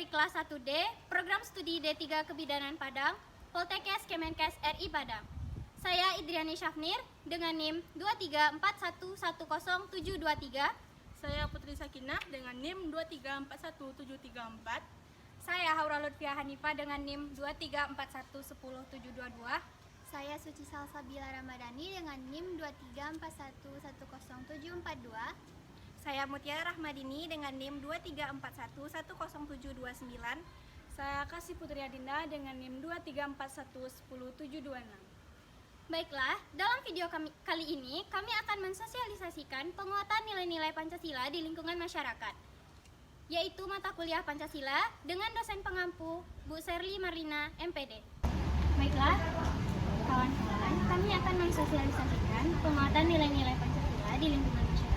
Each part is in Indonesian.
dari kelas 1D, program studi D3 Kebidanan Padang, Poltekkes Kemenkes RI Padang. Saya Idriani Syafnir dengan NIM 234110723. Saya Putri Sakinah dengan NIM 2341734. Saya Haura Lutfiah Hanifah dengan NIM 234110722. Saya Suci Salsabila Ramadhani dengan NIM 234110742. Saya Mutiara Rahmadini dengan NIM 234110729. Saya Kasih Putri Adinda dengan NIM 234110726. Baiklah, dalam video kali ini kami akan mensosialisasikan penguatan nilai-nilai Pancasila di lingkungan masyarakat, yaitu mata kuliah Pancasila dengan dosen pengampu Bu Serly Marlina, MPD. Baiklah, kawan-kawan, kami akan mensosialisasikan penguatan nilai-nilai Pancasila di lingkungan masyarakat.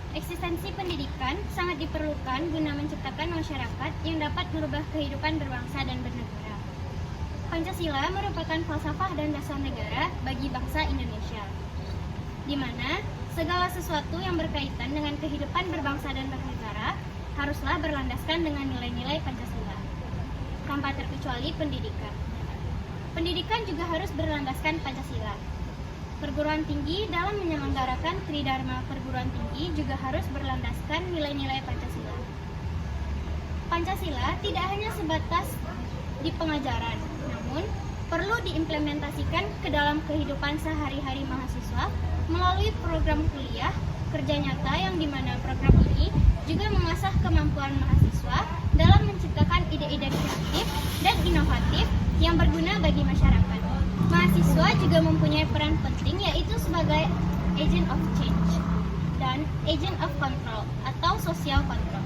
Eksistensi pendidikan sangat diperlukan guna menciptakan masyarakat yang dapat merubah kehidupan berbangsa dan bernegara. Pancasila merupakan falsafah dan dasar negara bagi bangsa Indonesia, di mana segala sesuatu yang berkaitan dengan kehidupan berbangsa dan bernegara haruslah berlandaskan dengan nilai-nilai Pancasila, tanpa terkecuali pendidikan. Pendidikan juga harus berlandaskan Pancasila. Perguruan tinggi dalam menyelenggarakan Tridharma perguruan tinggi juga harus berlandaskan nilai-nilai Pancasila. Pancasila tidak hanya sebatas di pengajaran, namun perlu diimplementasikan ke dalam kehidupan sehari-hari mahasiswa melalui program kuliah kerja nyata yang dimana program ini juga mengasah kemampuan mahasiswa dalam menciptakan ide-ide kreatif dan inovatif yang berguna bagi masyarakat. Mahasiswa juga mempunyai peran penting yaitu sebagai agent of change dan agent of control atau social control.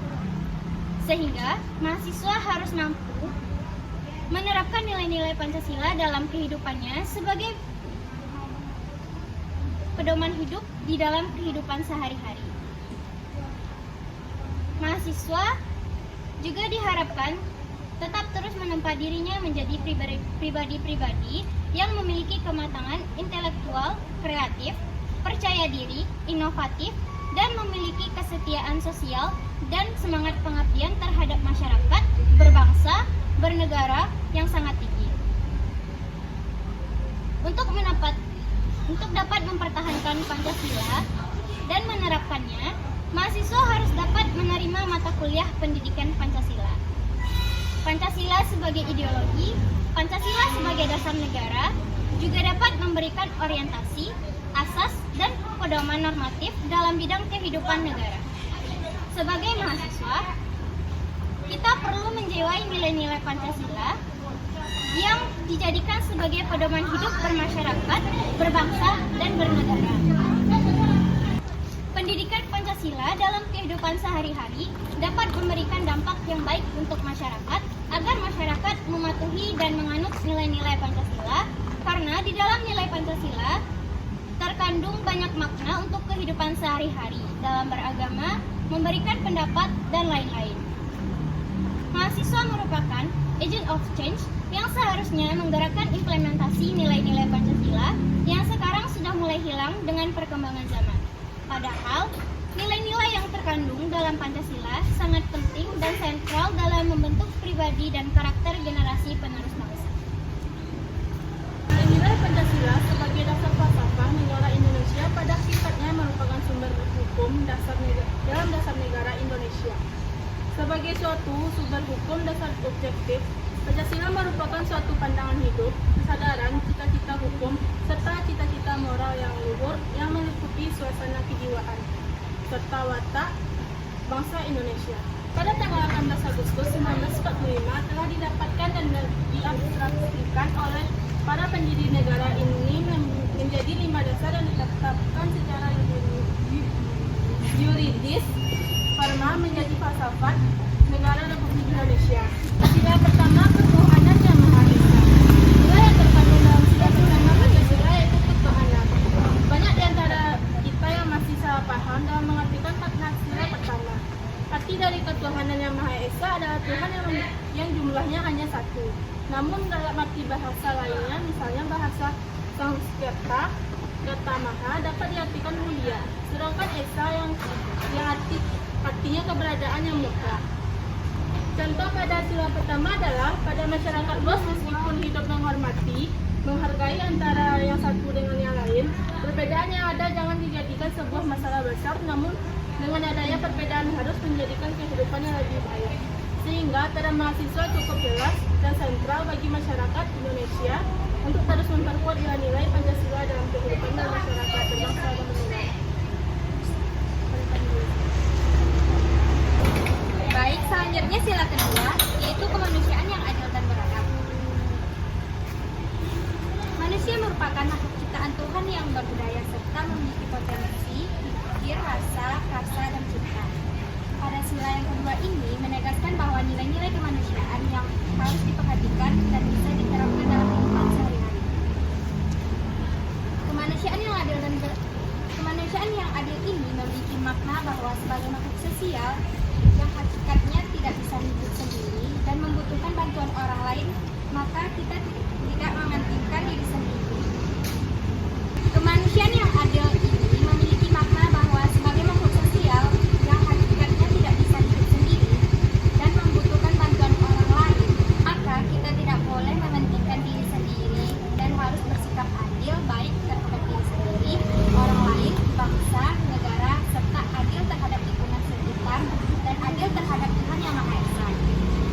Sehingga mahasiswa harus mampu menerapkan nilai-nilai Pancasila dalam kehidupannya sebagai pedoman hidup di dalam kehidupan sehari-hari. Mahasiswa juga diharapkan tetap terus menempa dirinya menjadi pribadi-pribadi yang memiliki kematangan intelektual, kreatif, percaya diri, inovatif, dan memiliki kesetiaan sosial dan semangat pengabdian terhadap masyarakat, berbangsa, bernegara yang sangat tinggi. Untuk dapat mempertahankan Pancasila dan menerapkannya, mahasiswa harus dapat menerima mata kuliah pendidikan Pancasila. Pancasila sebagai ideologi, Pancasila sebagai dasar negara, juga dapat memberikan orientasi, asas, dan pedoman normatif dalam bidang kehidupan negara. Sebagai mahasiswa, kita perlu menjiwai nilai-nilai Pancasila yang dijadikan sebagai pedoman hidup bermasyarakat, berbangsa, dan bernegara. Pendidikan Pancasila dalam kehidupan sehari-hari dapat memberikan dampak yang baik untuk masyarakat agar masyarakat mematuhi dan menganut nilai-nilai Pancasila, karena di dalam nilai Pancasila terkandung banyak makna untuk kehidupan sehari-hari dalam beragama, memberikan pendapat, dan lain-lain. Mahasiswa merupakan agent of change yang seharusnya menggerakkan implementasi nilai-nilai Pancasila yang sekarang sudah mulai hilang dengan perkembangan zaman. Padahal, nilai-nilai yang terkandung dalam Pancasila sangat penting dan sentral dalam membentuk pribadi dan karakter generasi penerus bangsa. Nilai Pancasila sebagai dasar falsafah negara Indonesia pada hakikatnya merupakan sumber hukum dalam dasar negara Indonesia. Sebagai suatu sumber hukum dasar objektif, Pancasila merupakan suatu pandangan hidup, kesadaran, cita-cita hukum, serta cita-cita moral yang luhur yang meliputi suasana kejiwaan serta watak bangsa Indonesia. Pada tanggal 18 Agustus 1945 telah didapatkan dan diabstraksikan oleh para pendiri negara ini menjadi 5 dasar yang ditetapkan secara yuridis formal menjadi falsafat negara Republik Indonesia. Sila pertama, ketuhanan yang Maha Esa. Sila yang terkandung dalam sila pertama Pancasila yaitu ketuhanan. Banyak di antara kita yang masih salah paham dalam mengartikan makna sila pertama. Arti dari ketuhanan yang Maha Esa adalah Tuhan yang jumlahnya hanya satu. Namun dalam arti bahasa lainnya, misalnya bahasa Sanskerta, kata Maha dapat diartikan mulia. Sedangkan Esa yang artinya keberadaan yang mutlak. Contoh pada sila pertama adalah pada masyarakat luas meskipun hidup menghormati, menghargai antara yang satu dengan yang lain, perbedaan yang ada jangan dijadikan sebuah masalah besar, namun dengan adanya perbedaan harus menjadikan kehidupan yang lebih baik. Sehingga peran mahasiswa cukup jelas dan sentral bagi masyarakat Indonesia untuk terus memperkuat nilai-nilai Pancasila dalam kehidupan masyarakat berbangsa dan bernegara. Baik, selanjutnya sila kedua, yaitu kemanusiaan yang adil dan beradab. Manusia merupakan makhluk ciptaan Tuhan yang berbudaya serta memiliki potensi, pikir, rasa, dan cinta. Pada sila yang kedua ini menegaskan bahwa nilai-nilai kemanusiaan yang harus diperhatikan dan bisa diterapkan dalam kehidupan sehari-hari. Kemanusiaan yang adil ini memiliki makna bahwa sebagai makhluk sosial yang hakikatnya tidak bisa hidup sendiri dan membutuhkan bantuan orang lain, maka kita tidak mementingkan diri sendiri. Kemanusiaan yang adil ini memiliki makna bahwa sebagai makhluk sosial yang hakikatnya tidak bisa hidup sendiri dan membutuhkan bantuan orang lain, maka kita tidak boleh mementingkan diri sendiri dan harus bersikap adil baik terhadap diri sendiri, orang lain, bangsa, negara, serta adil terhadap lingkungan sekitar dan adil terhadap Tuhan Yang Maha Esa.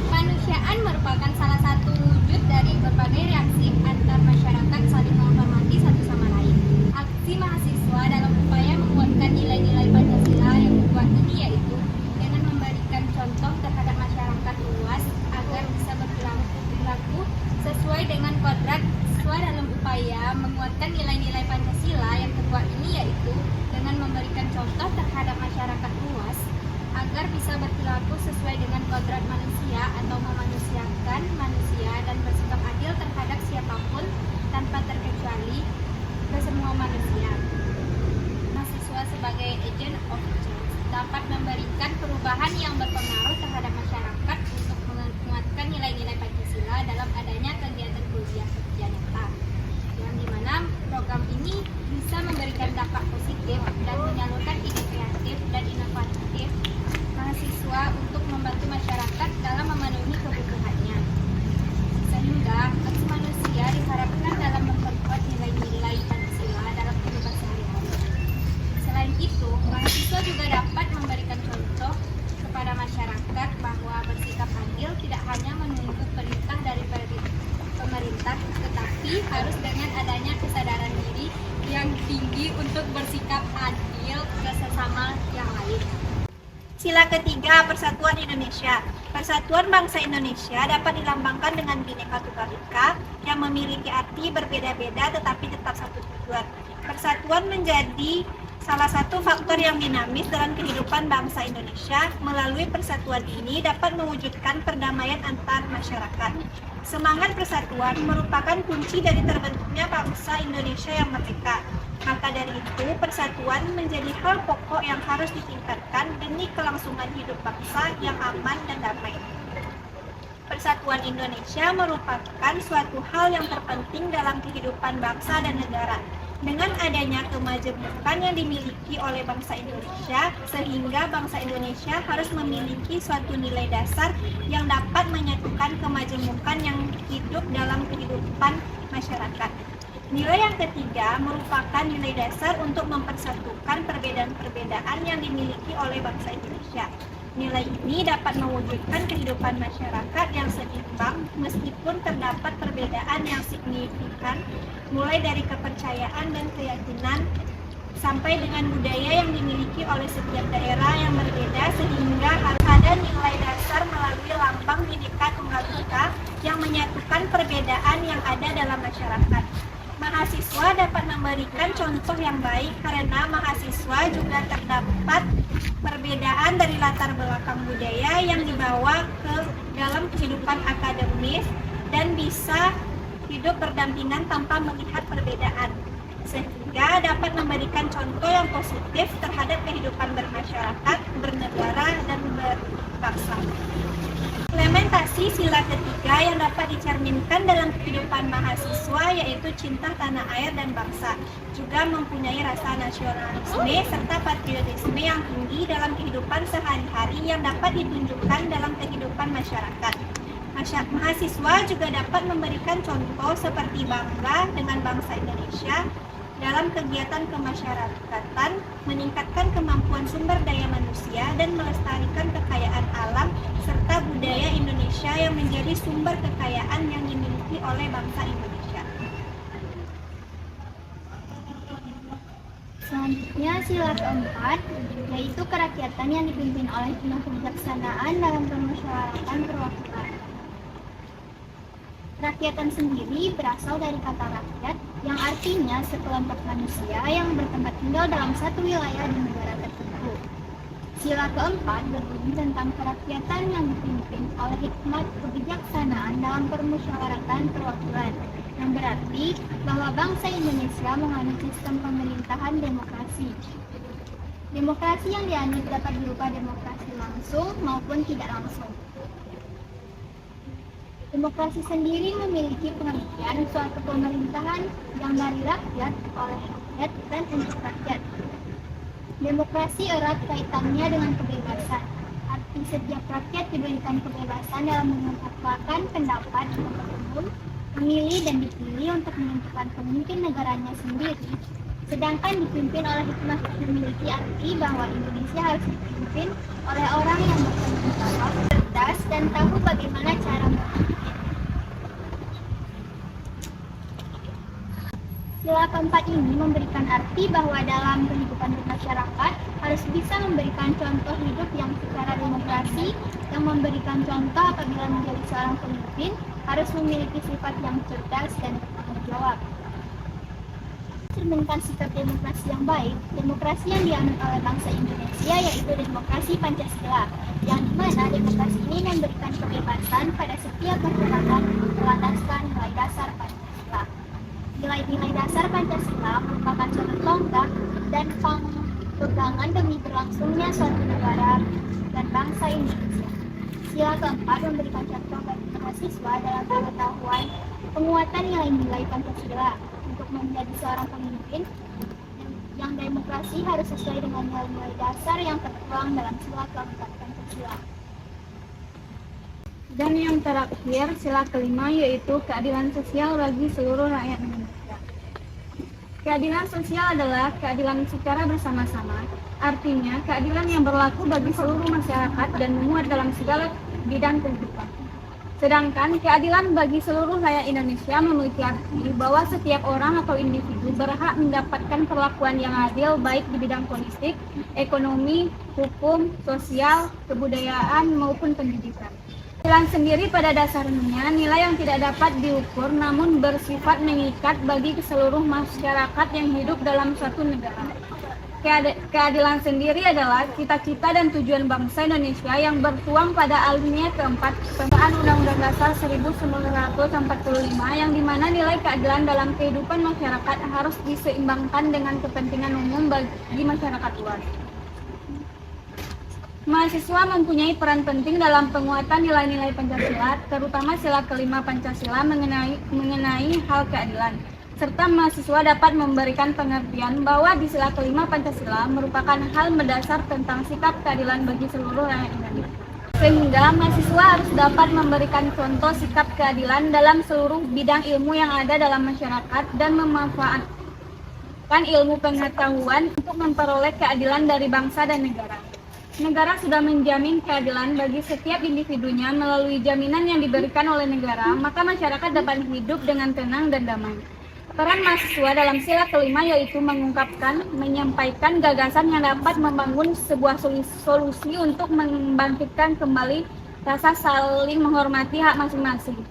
Kemanusiaan merupakan salah satu wujud dari berbagai reaksi antar masyarakat saling menghormati satu sama lain. Aksi mahasiswa dalam upaya menguatkan nilai-nilai Pancasila yang kedua ini yaitu dengan memberikan contoh terhadap masyarakat luas agar bisa berperilaku sesuai dengan kodrat siswa dalam upaya menguatkan nilai-nilai Pancasila yang kedua ini yaitu dengan memberikan contoh terhadap masyarakat luas agar bisa berperilaku sesuai dengan kodrat manusia atau memanusiakan manusia dan bersikap adil terhadap siapapun tanpa terkecuali ke semua manusia. Mahasiswa sebagai agent of change dapat memberikan perubahan yang berpengaruh terhadap masyarakat untuk menguatkan nilai-nilai Pancasila dalam adanya kegiatan kuliah kerja nyata, yang dimana program ini bisa memberikan dampak positif dan menyalurkan ide kreatif dan inovatif mahasiswa untuk membantu masyarakat dalam memenuhi kebutuhannya, sehingga aksi manusia diharapkan dalam memperkuat nilai-nilai Pancasila dalam kehidupan sehari-hari. Selain itu, mahasiswa juga dapat memberikan contoh kepada masyarakat bahwa bersikap adil tidak hanya menunggu perintah dari pemerintah, tetapi harus dengan adanya kesadaran diri yang tinggi untuk bersikap adil ke sesama yang lain. Sila ketiga, Persatuan Indonesia. Persatuan bangsa Indonesia dapat dilambangkan dengan Bhinneka Tunggal Ika yang memiliki arti berbeda-beda tetapi tetap satu tujuan. Persatuan menjadi salah satu faktor yang dinamis dalam kehidupan bangsa Indonesia. Melalui persatuan ini dapat mewujudkan perdamaian antar masyarakat. Semangat persatuan merupakan kunci dari terbentuknya bangsa Indonesia yang merdeka. Maka dari itu, persatuan menjadi hal pokok yang harus ditingkatkan demi kelangsungan hidup bangsa yang aman dan damai. Persatuan Indonesia merupakan suatu hal yang terpenting dalam kehidupan bangsa dan negara. Dengan adanya kemajemukan yang dimiliki oleh bangsa Indonesia, sehingga bangsa Indonesia harus memiliki suatu nilai dasar yang dapat menyatukan kemajemukan yang hidup dalam kehidupan masyarakat. Nilai yang ketiga merupakan nilai dasar untuk mempersatukan perbedaan-perbedaan yang dimiliki oleh bangsa Indonesia. Nilai ini dapat mewujudkan kehidupan masyarakat yang seimbang meskipun terdapat perbedaan yang signifikan, mulai dari kepercayaan dan keyakinan sampai dengan budaya yang dimiliki oleh setiap daerah yang berbeda, sehingga harus ada nilai dasar melalui lambang Bhinneka Tunggal Ika yang menyatukan perbedaan yang ada dalam masyarakat. Mahasiswa dapat memberikan contoh yang baik karena mahasiswa juga terdapat perbedaan dari latar belakang budaya yang dibawa ke dalam kehidupan akademis dan bisa hidup berdampingan tanpa melihat perbedaan, sehingga dapat memberikan contoh yang positif terhadap kehidupan bermasyarakat, bernegara, dan berbangsa. Implementasi sila ketiga yang dapat dicerminkan dalam kehidupan mahasiswa yaitu cinta tanah air dan bangsa, juga mempunyai rasa nasionalisme serta patriotisme yang tinggi dalam kehidupan sehari-hari yang dapat ditunjukkan dalam kehidupan masyarakat. Mahasiswa juga dapat memberikan contoh seperti bangga dengan bangsa Indonesia dalam kegiatan kemasyarakatan, meningkatkan kemampuan sumber daya manusia, dan melestarikan kekayaan alam serta budaya Indonesia yang menjadi sumber kekayaan yang dimiliki oleh bangsa Indonesia. Selanjutnya sila keempat, yaitu kerakyatan yang dipimpin oleh penuh kebijaksanaan dalam permusyawaratan perwakilan. Kerakyatan sendiri berasal dari kata rakyat yang artinya sekelompok manusia yang bertempat tinggal dalam satu wilayah di negara tertentu. Sila keempat berbunyi tentang kerakyatan yang dipimpin oleh hikmat kebijaksanaan dalam permusyawaratan perwakilan, yang berarti bahwa bangsa Indonesia menganut sistem pemerintahan demokrasi. Demokrasi yang dianut dapat berupa demokrasi langsung maupun tidak langsung. Demokrasi sendiri memiliki pengertian suatu pemerintahan yang dari rakyat, oleh rakyat, dan untuk rakyat. Demokrasi erat kaitannya dengan kebebasan. Arti setiap rakyat diberikan kebebasan dalam mengungkapkan pendapat umum, memilih dan dipilih untuk menentukan pemimpin negaranya sendiri. Sedangkan dipimpin oleh hikmah memiliki arti bahwa Indonesia harus dipimpin oleh orang yang bertanggung jawab, cerdas, dan tahu bagaimana cara berpikir. Sila keempat ini memberikan arti bahwa dalam kehidupan bermasyarakat harus bisa memberikan contoh hidup yang secara demokrasi, yang memberikan contoh apabila menjadi seorang pemimpin harus memiliki sifat yang cerdas dan bertanggung jawab. Cerminkan sikap demokrasi yang baik, demokrasi yang dianut oleh bangsa Indonesia yaitu demokrasi Pancasila, yang dimana demokrasi ini memberikan kebebasan pada setiap masyarakat berlandaskan nilai dasar Pancasila. Nilai-nilai dasar Pancasila merupakan suatu tonggak dan pegangan demi berlangsungnya suatu negara dan bangsa Indonesia. Sila keempat memberikan contoh bagi mahasiswa dalam pengetahuan penguatan nilai-nilai Pancasila. Untuk menjadi seorang pemimpin yang demokrasi harus sesuai dengan nilai-nilai dasar yang tertuang dalam sila keempat Pancasila. Dan yang terakhir, sila kelima yaitu keadilan sosial bagi seluruh rakyat Indonesia. Keadilan sosial adalah keadilan secara bersama-sama, artinya keadilan yang berlaku bagi seluruh masyarakat dan memuat dalam segala bidang kehidupan. Sedangkan keadilan bagi seluruh rakyat Indonesia memiliki arti bahwa setiap orang atau individu berhak mendapatkan perlakuan yang adil baik di bidang politik, ekonomi, hukum, sosial, kebudayaan, maupun pendidikan. Keadilan sendiri pada dasarnya nilai yang tidak dapat diukur namun bersifat mengikat bagi seluruh masyarakat yang hidup dalam suatu negara. Keadilan sendiri adalah cita-cita dan tujuan bangsa Indonesia yang bertuang pada alinea keempat pembentukan Undang-Undang Dasar 1945 yang dimana nilai keadilan dalam kehidupan masyarakat harus diseimbangkan dengan kepentingan umum bagi masyarakat luas. Mahasiswa mempunyai peran penting dalam penguatan nilai-nilai Pancasila, terutama sila kelima Pancasila mengenai hal keadilan. Serta mahasiswa dapat memberikan pengertian bahwa di sila kelima Pancasila merupakan hal mendasar tentang sikap keadilan bagi seluruh rakyat Indonesia. Sehingga mahasiswa harus dapat memberikan contoh sikap keadilan dalam seluruh bidang ilmu yang ada dalam masyarakat dan memanfaatkan ilmu pengetahuan untuk memperoleh keadilan dari bangsa dan negara. Negara sudah menjamin keadilan bagi setiap individunya melalui jaminan yang diberikan oleh negara, maka masyarakat dapat hidup dengan tenang dan damai. Peran mahasiswa dalam sila kelima yaitu mengungkapkan, menyampaikan gagasan yang dapat membangun sebuah solusi untuk membangkitkan kembali rasa saling menghormati hak masing-masing.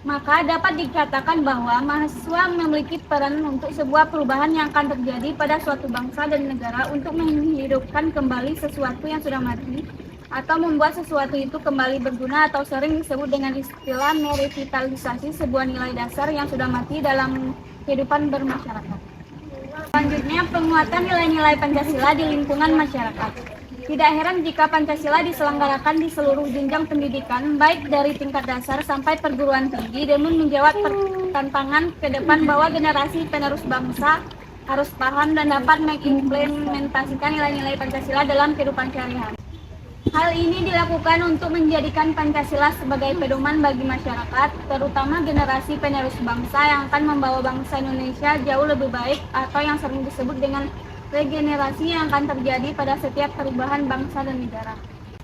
Maka dapat dikatakan bahwa mahasiswa memiliki peran untuk sebuah perubahan yang akan terjadi pada suatu bangsa dan negara untuk menghidupkan kembali sesuatu yang sudah mati atau membuat sesuatu itu kembali berguna atau sering disebut dengan istilah merevitalisasi sebuah nilai dasar yang sudah mati dalam kehidupan bermasyarakat. Selanjutnya, penguatan nilai-nilai Pancasila di lingkungan masyarakat. Tidak heran jika Pancasila diselenggarakan di seluruh jenjang pendidikan, baik dari tingkat dasar sampai perguruan tinggi, demi menjawab tantangan ke depan bahwa generasi penerus bangsa harus paham dan dapat mengimplementasikan nilai-nilai Pancasila dalam kehidupan sehari-hari. Hal ini dilakukan untuk menjadikan Pancasila sebagai pedoman bagi masyarakat, terutama generasi penerus bangsa yang akan membawa bangsa Indonesia jauh lebih baik, atau yang sering disebut dengan regenerasi yang akan terjadi pada setiap perubahan bangsa dan negara.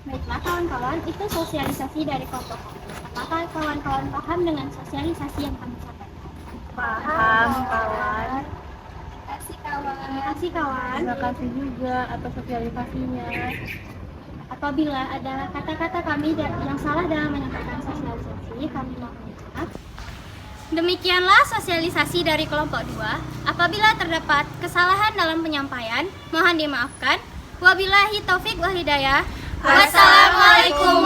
Baiklah kawan-kawan, itu sosialisasi dari kelompok. Apakah kawan-kawan paham dengan sosialisasi yang kami sampaikan? Paham, kawan. Terima kasih kawan. Terima kasih juga atas sosialisasinya. Apabila ada kata-kata kami yang salah dalam menyampaikan sosialisasi, kami mohon maaf. Demikianlah sosialisasi dari kelompok 2. Apabila terdapat kesalahan dalam penyampaian, mohon dimaafkan. Wabillahi taufik wal hidayah. Wassalamualaikum